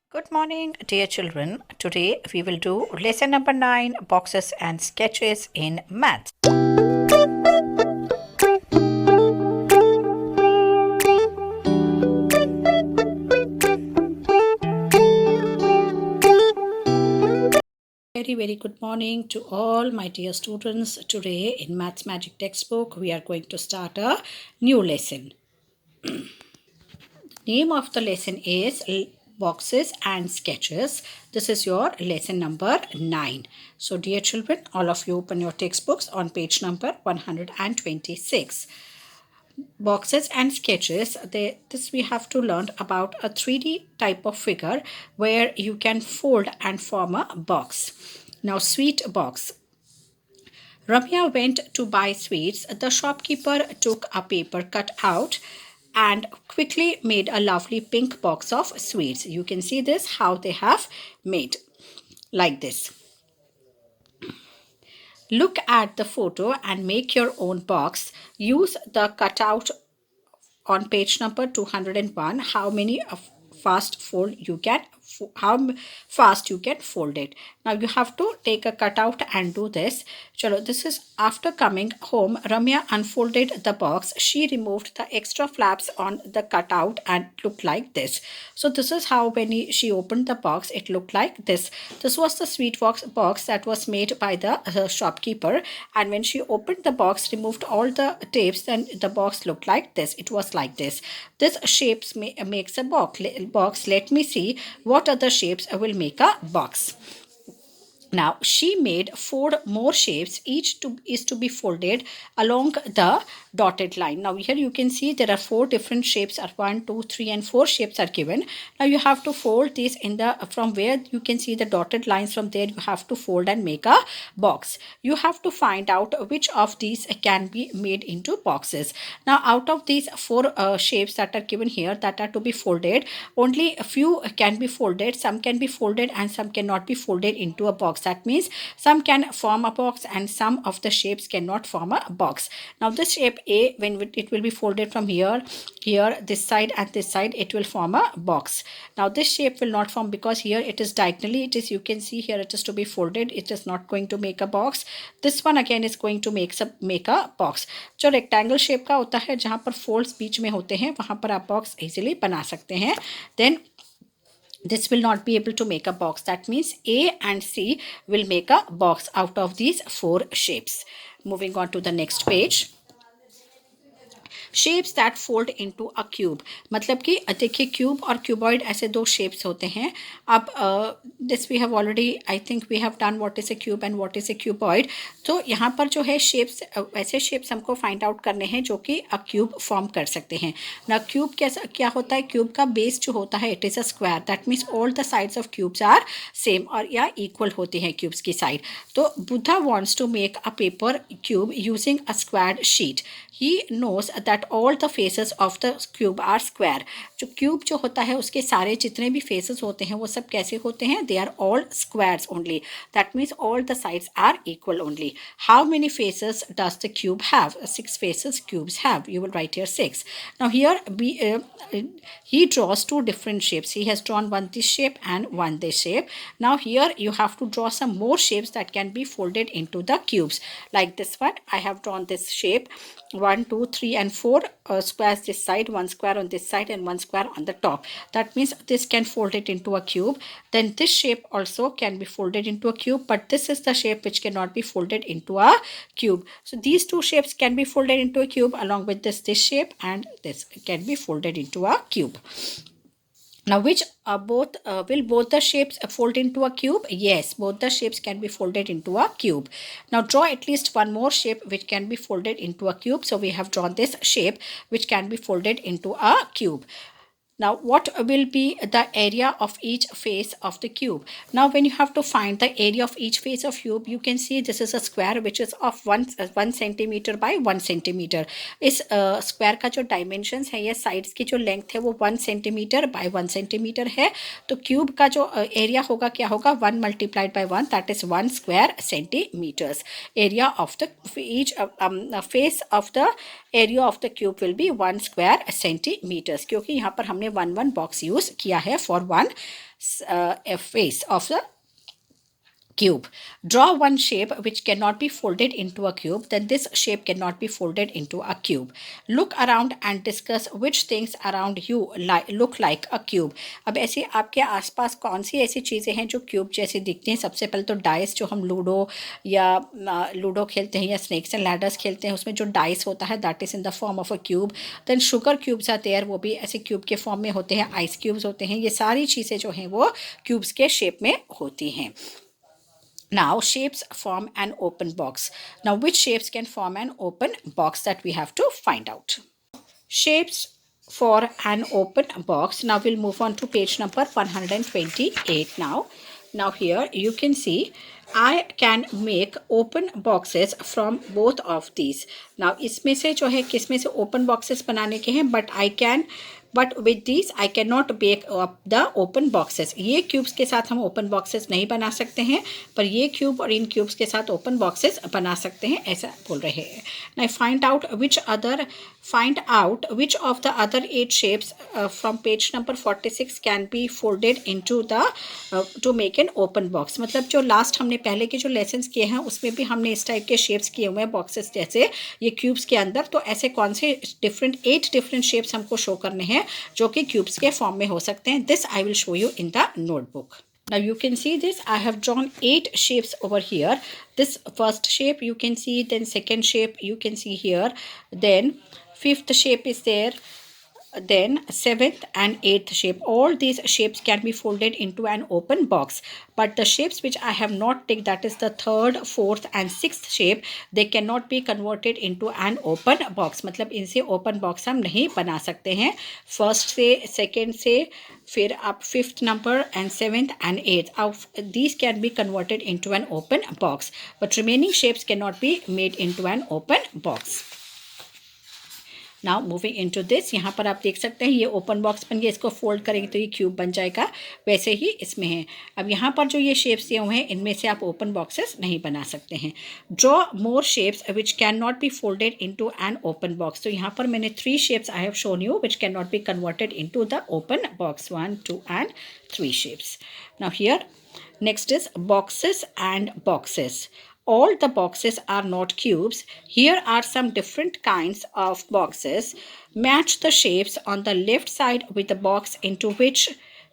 Good morning, dear children. Today we will do lesson number 9, boxes and sketches in maths. Very good morning to all my dear students. Today in Maths Magic textbook we are going to start a new lesson. Name of the lesson is boxes and sketches. This is your lesson number 9. So dear children, all of you open your textbooks on page number 126. Boxes and sketches, this we have to learn about a 3D type of figure where you can fold and form a box. Now, sweet box. Ramya went to buy sweets. The shopkeeper took a paper cut out and quickly made a lovely pink box of sweets. You can see this, how they have made like this. Look at the photo and make your own box. Use the cutout on page number 201. How many fast fold you can, how fast you can fold it. Now you have to take a cutout and do this. Chalo, this is after coming home. Ramya unfolded the box. She removed the extra flaps on the cutout and looked like this. So this is how when she opened the box, it looked like this. This was the sweet box that was made by the shopkeeper, and when she opened the box, removed all the tapes, then the box looked like this. It was like this. This shapes makes a box. Let me see what other shapes will make a box. Now she made 4 more shapes. Each is to be folded along the dotted line. Now here you can see there are 4 different shapes. Are 1, 2, 3 and 4 shapes are given. Now you have to fold these in the, from where you can see the dotted lines, from there you have to fold and make a box. You have to find out which of these can be made into boxes. Now out of these 4 shapes that are given here that are to be folded, only a few can be folded. Some can be folded and some cannot be folded into a box. That means some can form a box and some of the shapes cannot form a box. Now this shape A, when it will be folded from here, this side and this side, it will form a box. Now this shape will not form because here it is diagonally. It is, you can see here, it is to be folded. It is not going to make a box. This one again is going to make a box. जो rectangle shape का होता है, जहाँ पर folds बीच में होते हैं, वहाँ पर आप box easily बना सकते हैं. Then this will not be able to make a box. That means A and C will make a box out of these 4 shapes. Moving on to the next page. Shapes that fold into a cube, मतलब कि देखिए cube और cuboid ऐसे 2 shapes होते हैं. अब this we have already, I think we have done what is a cube and what is a cuboid. तो यहाँ पर जो है शेप्स, ऐसे शेप्स हमको फाइंड आउट करने हैं जो कि अ क्यूब फॉर्म कर सकते हैं. ना क्यूब क्या होता है, क्यूब का बेस जो होता है it is a square. That means all the sides of cubes are same और या इक्वल होती हैं क्यूब्स की साइड. तो Buddha wants to make a paper cube using a squared sheet. He knows that all the faces of the cube are square. जो cube जो होता है उसके सारे जितने भी फेसेस होते हैं वो सब कैसे होते हैं, they are all squares only. That means all the sides are equal only. How many faces does the cube have? 6 faces cubes have. You will write here 6. Now here he draws 2 different shapes. He has drawn one this shape and one this shape. Now here you have to draw some more shapes that can be folded into the cubes. Like this one, I have drawn this shape. 1, 2, 3 and 4 squares this side, 1 square on this side and 1 square on the top. That means this can fold it into a cube. Then this shape also can be folded into a cube, but this is the shape which cannot be folded into a cube. So these 2 shapes can be folded into a cube, along with this shape, and this can be folded into a cube. Now, which will both the shapes fold into a cube? Yes, both the shapes can be folded into a cube. Now, draw at least one more shape which can be folded into a cube. So, we have drawn this shape which can be folded into a cube. Now, what will be the area of each face of the cube? Now, when you have to find the area of each face of cube, you can see this is a square which is of 1 centimeter by 1 centimeter. इस square का जो dimensions है, ये sides की जो length है वो 1 centimetre bye 1 centimetre है. तो क्यूब का जो एरिया होगा क्या होगा, 1 multiplied by 1, that is 1 square centimeters. Area of the each face of the area of the cube will be 1 square centimeters, क्योंकि यहाँ पर हमने 1 1 बॉक्स यूज किया है for 1 a face of the cube. Draw one shape which cannot be folded into a cube, then this shape cannot be folded into a cube. Look around and discuss which things around you look like a cube. अब ऐसे आपके आसपास कौन सी ऐसी चीज़ें हैं जो cube जैसी दिखती हैं? सबसे पहले तो डाइस, जो हम लूडो या लूडो खेलते हैं या स्नेक्स एंड लैडर्स खेलते हैं, उसमें जो डाइस होता है that is in the form of a cube. Then sugar cubes आते हैं, वो भी ऐसे क्यूब के फॉर्म में होते हैं. आइस क्यूब्स होते हैं. ये सारी चीज़ें जो हैं वो क्यूब्स के शेप में होती हैं. Now, shapes form an open box. Now, which shapes can form an open box? That we have to find out. Shapes for an open box. Now, we'll move on to page number 128 now. Now, here you can see I can make open boxes from both of these. Now, इसमें से जो है किसमें से open boxes बनाने के हैं, but with these I cannot make up the open boxes. ये cubes के साथ हम open boxes नहीं बना सकते हैं, पर ये cube और इन cubes के साथ open boxes बना सकते हैं, ऐसा बोल रहे हैं. Now find out which of the other 8 shapes from page number 46 can be folded into the to make an open box. मतलब जो last हमने पहले के जो lessons किए हैं उसमें भी हमने इस टाइप के shapes किए हुए हैं boxes जैसे ये cubes के अंदर. तो ऐसे कौन से 8 different shapes हमको show करने हैं जो कि क्यूब्स के फॉर्म में हो सकते हैं. This I will show you in the notebook. Now you can see this. I have drawn 8 shapes over here. This first shape you can see, then second shape you can see here, then fifth shape is there, then 7th and 8th shape. All these shapes can be folded into an open box, but the shapes which I have not taken, that is the 3rd, 4th and 6th shape, they cannot be converted into an open box. मतलब इनसे open box हम नहीं बना सकते हैं. First से, second से, फिर आप 5th number and 7th and 8th, these can be converted into an open box, but remaining shapes cannot be made into an open box. Now moving into this, यहाँ पर आप देख सकते हैं ये ओपन बॉक्स बन गया. इसको फोल्ड करेंगे तो ये क्यूब बन जाएगा. वैसे ही इसमें है. अब यहाँ पर जो ये शेप्स दिए हुए हैं इनमें से आप ओपन बॉक्सेस नहीं बना सकते हैं. Draw more shapes which can not be folded into an open box. तो यहाँ पर मैंने 3 shapes I have shown you which can not be converted into the open box. 1, 2 and 3 shapes. Now here next is boxes and boxes. All the boxes are not cubes. Here are some different kinds of boxes. Match the shapes on the left side with the box into which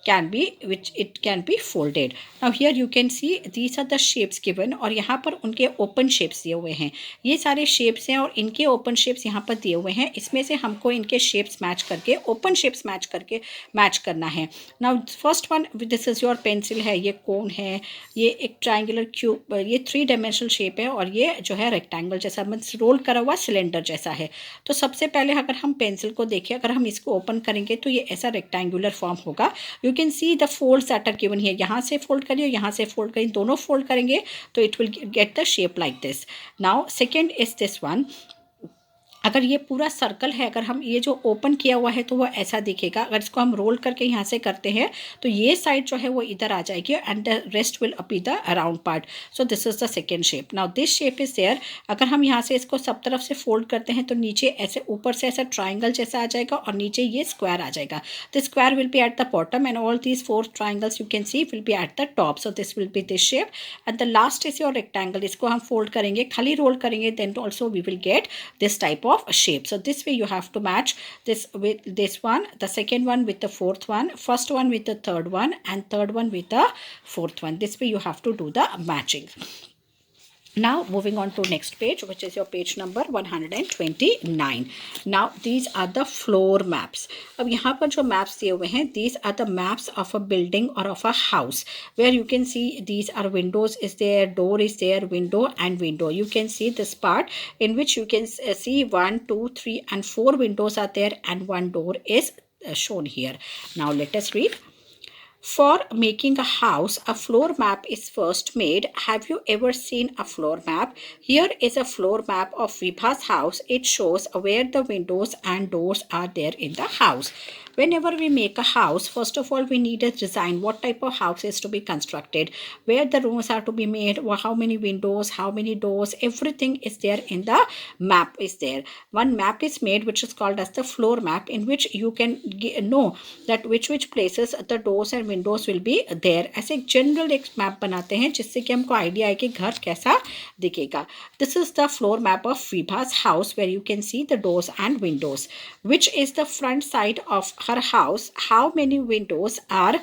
it can be folded. Now here you can see these are the shapes given और यहाँ पर उनके open shapes दिए हुए हैं. ये सारे shapes हैं और इनके open shapes यहाँ पर दिए हुए हैं. इसमें से हमको इनके shapes match करके open shapes match करना है. Now first one, this is your pencil है, ये cone है, ये एक triangular cube, ये 3 dimensional shape है और ये जो है rectangle जैसा मतलब रोल करा हुआ सिलेंडर जैसा है. तो सबसे पहले अगर हम पेंसिल को देखें, अगर हम इसको ओपन करेंगे तो ये ऐसा रेक्टेंगुलर फॉर्म होगा. You can see the folds that are given here. यहाँ से फोल्ड करिए, यहाँ से फोल्ड करिए, दोनों फोल्ड करेंगे तो it will get the shape like this. Now second is this one. अगर ये पूरा सर्कल है, अगर हम ये जो ओपन किया हुआ है तो वो ऐसा दिखेगा. अगर इसको हम रोल करके यहाँ से करते हैं तो ये साइड जो है वो इधर आ जाएगी and the rest will be the round part. So this is the second shape. Now this shape is there. अगर हम यहाँ से इसको सब तरफ से फोल्ड करते हैं तो नीचे ऐसे ऊपर से ऐसा ट्राइंगल जैसा आ जाएगा और नीचे ये स्क्वायर आ जाएगा. The square will be at the bottom and all these 4 triangles you can see will be at the top. So this will be this shape and the last is your rectangle. इसको हम fold करेंगे, खाली roll करेंगे, then also we will get this type of shape. So this way you have to match this with this one, the second one with the fourth one, first one with the third one and third one with the fourth one. This way you have to do the matching. Now moving on to next page, which is your page number 129. Now these are the floor maps. अब यहाँ पर जो maps दिए हुए हैं, these are the maps of a building or of a house where you can see these are windows is there, door is there, window and window. You can see this part in which you can see 1, 2, 3 and 4 windows are there and 1 door is shown here. Now let us read. For making a house, a floor map is first made. Have you ever seen a floor map? Here is a floor map of Vibha's house. It shows where the windows and doors are there in the house. Whenever we make a house, first of all we need a design, what type of house is to be constructed, where the rooms are to be made, how many windows, how many doors, everything is there in the map is there. One map is made which is called as the floor map, in which you can know that which places the doors and windows will be there. ऐसे एक general एक map बनाते हैं जिससे कि हमको idea है कि घर कैसा दिखेगा. This is the floor map of Vibha's house, where you can see the doors and windows. Which is the front side of her house? How many windows are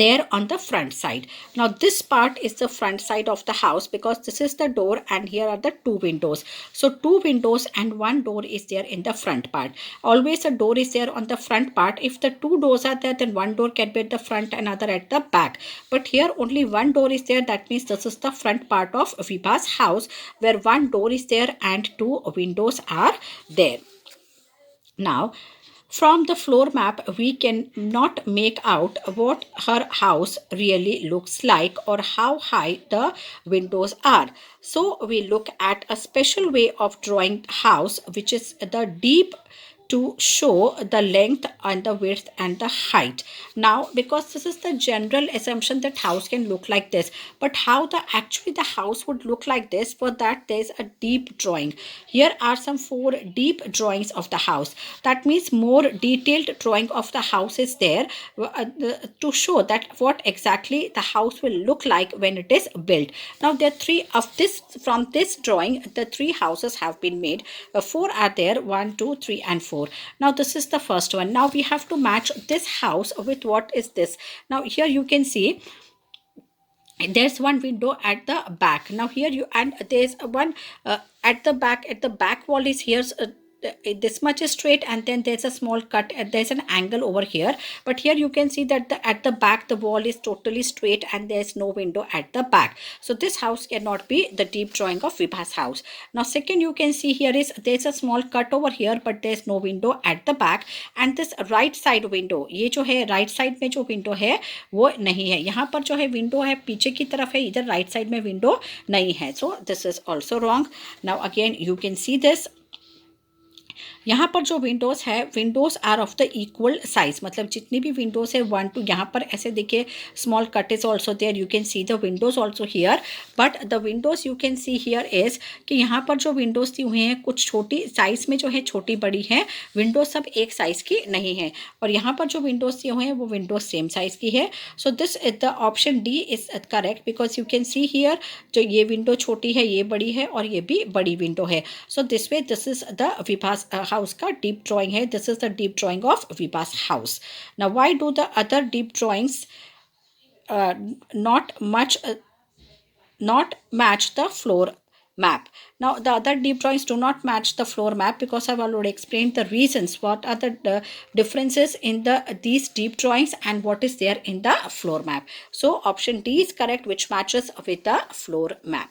there on the front side? Now this part is the front side of the house, because this is the door and here are the two windows. So two windows and one door is there in the front part. Always a door is there on the front part. If the two doors are there, then one door can be at the front, another at the back. But here only one door is there. That means this is the front part of Vibha's house, where one door is there and two windows are there. Now from the floor map, we can not make out what her house really looks like or how high the windows are. So we look at a special way of drawing house, which is the deep, to show the length and the width and the height. Now because this is the general assumption that house can look like this, but how the actually the house would look like this, for that there is a deep drawing. Here are some 4 deep drawings of the house. That means more detailed drawing of the house is there, to show that what exactly the house will look like when it is built. Now there are 3 of this. From this drawing the 3 houses have been made. 4 are there, 1 2 3 and 4. Now this is the first one. Now we have to match this house with what is this. Now here you can see there's one window at the back. Now here you, and there's one at the back wall is here, this much is straight, and then there's a small cut, there's an angle over here. But here you can see that at the back the wall is totally straight and there's no window at the back. So this house cannot be the deep drawing of Vibha's house. Now second, you can see here is there's a small cut over here, but there's no window at the back. And this right side window, ये जो है right side में जो window है वो नहीं है. यहाँ पर जो है window है पीछे की तरफ है, इधर right side में window नहीं है. So this is also wrong. Now again you can see this. यहाँ पर जो विंडोज़ है, windows are of the equal size, मतलब जितनी भी विंडोज़ है 1 2, यहाँ पर ऐसे देखिए small cut is also there, you can see the windows also here. But the windows you can see here is कि यहाँ पर जो विंडोज़ दी हुई हैं कुछ छोटी साइज़ में जो है छोटी बड़ी हैं, विंडोज़ सब एक साइज़ की नहीं है. और यहाँ पर जो विंडोज़ दिए हुए हैं वो विंडोज़ सेम साइज़ की है. सो this is the option D is correct, because you can see here जो ये विंडो छोटी है, ये बड़ी है और ये भी बड़ी विंडो है. So this way this is the Vibha's house का डीप ड्राइंग है. This is the deep drying of Vibha's house. Now why do the other deep drawings not match the floor map? Now the other deep drawings do not match the floor map because I've already explained the reasons. What are the differences in these deep drawings and what is there in the floor map? So option D is correct, which matches with the floor map.